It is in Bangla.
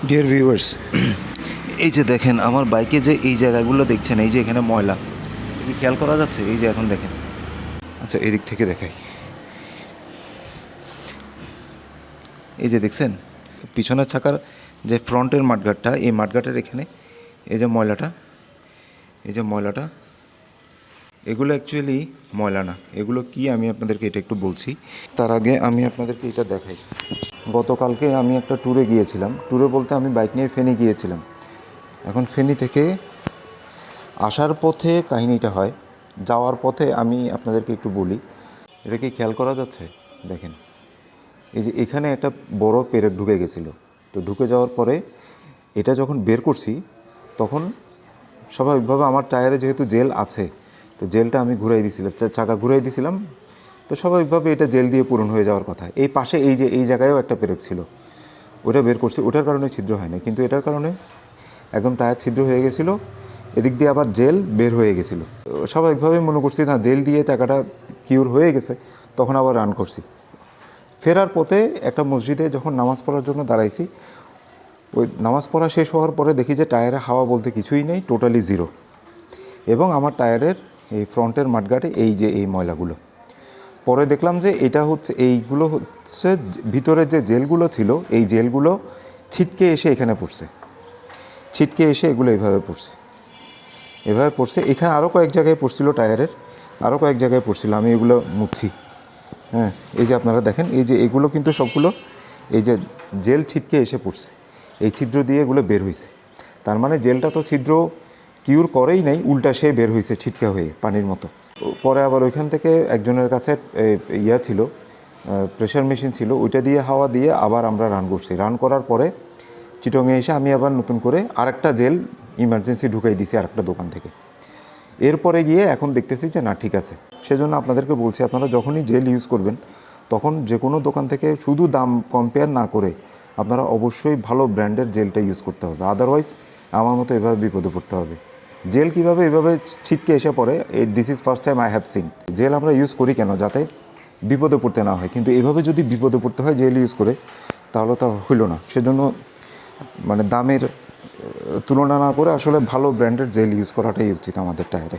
ডিয়ার ভিউয়ার্স, এই যে দেখেন আমার বাইকে যে এই জায়গাগুলো দেখছেন, এই যে এখানে ময়লা, কি খেয়াল করা যাচ্ছে? এই যে এখন দেখেন, আচ্ছা এদিক থেকে দেখাই, এই যে দেখছেন পিছনের চাকার যে ফ্রন্টের মাঠঘাটটা, এই মাঠঘাটের এখানে এই যে ময়লাটা, এই যে ময়লাটা, এগুলো অ্যাকচুয়ালি ময়লা না, এগুলো কি আমি আপনাদেরকে এটা একটু বলছি। তার আগে আমি আপনাদেরকে এটা দেখাই। গতকালকে আমি একটা ট্যুরে গিয়েছিলাম, ট্যুরে বলতে আমি বাইক নিয়ে ফেনী গিয়েছিলাম। এখন ফেনী থেকে আসার পথে কাহিনীটা হয়, যাওয়ার পথে আমি আপনাদেরকে একটু বলি। এটা কি খেয়াল করা যাচ্ছে? দেখেন, এই যে এখানে একটা বড় পেরেক ঢুকে গেছিলো, তো ঢুকে যাওয়ার পরে এটা যখন বের করছি তখন স্বাভাবিকভাবে আমার টায়ারে যেহেতু জেল আছে, তো জেলটা আমি ঘুরাই দিয়েছিলাম, চাকা ঘুরাই দিয়েছিলাম, তো স্বাভাবিকভাবে এটা জেল দিয়ে পূরণ হয়ে যাওয়ার কথা। এই পাশে এই যে এই জায়গায়ও একটা পেরেক ছিল, ওটা বের করছি, ওটার কারণে ছিদ্র হয় না, কিন্তু এটার কারণে একদম টায়ার ছিদ্র হয়ে গেছিলো। এদিক দিয়ে আবার জেল বের হয়ে গেছিলো। স্বাভাবিকভাবে মনে করছি না জেল দিয়ে চাকাটা কিউর হয়ে গেছে, তখন আবার রান করছি। ফেরার পথে একটা মসজিদে যখন নামাজ পড়ার জন্য দাঁড়াইছি, ওই নামাজ পড়া শেষ হওয়ার পরে দেখি যে টায়ারে হাওয়া বলতে কিছুই নেই, টোটালি জিরো। এবং আমার টায়ারের এই ফ্রন্টের মাঠগাটে এই যে এই ময়লাগুলো, পরে দেখলাম যে এটা হচ্ছে, এইগুলো হচ্ছে ভিতরে যে জেলগুলো ছিল, এই জেলগুলো ছিটকে এসে এখানে পড়ছে, ছিটকে এসে এগুলো এভাবে পড়ছে, এভাবে পড়ছে। এখানে আরও কয়েক জায়গায় পড়ছিল, টায়ারের আরও কয়েক জায়গায় পড়ছিল। আমি এগুলো মুছছি, হ্যাঁ, এই যে আপনারা দেখেন, এই যে এগুলো কিন্তু সবগুলো এই যে জেল ছিটকে এসে পড়ছে, এই ছিদ্র দিয়ে এগুলো বের হয়েছে। তার মানে জেলটা তো ছিদ্র কিউর করেই নাই, উল্টা সে বের হয়েছে ছিটকা হয়ে পানির মতো। পরে আবার ওইখান থেকে একজনের কাছে ইয়া ছিল, প্রেশার মেশিন ছিল, ওইটা দিয়ে হাওয়া দিয়ে আবার আমরা রান করছি। রান করার পরে চিটংয়ে এসে আমি আবার নতুন করে আরেকটা জেল ইমার্জেন্সি ঢুকাই দিছি আরেকটা দোকান থেকে। এরপরে গিয়ে এখন দেখতেছি যে না, ঠিক আছে। সেজন্য আপনাদেরকে বলছি, আপনারা যখনই জেল ইউজ করবেন তখন যে কোনো দোকান থেকে শুধু দাম কম্পেয়ার না করে আপনারা অবশ্যই ভালো ব্র্যান্ডের জেলটা ইউজ করতে হবে, আদারওয়াইজ আমার মতো এভাবে বিপদে পড়তে হবে। জেল কীভাবে এভাবে ছিটকে এসে পড়ে, this is first time I have seen. Gel আমরা ইউজ করি কেন? যাতে বিপদে পড়তে না হয়, কিন্তু এভাবে যদি বিপদে পড়তে হয় জেল ইউজ করে, তাহলে তা হইল না। সেজন্য মানে দামের তুলনা না করে আসলে ভালো ব্র্যান্ডের জেল ইউজ করাটাই উচিত আমাদের টায়ারে।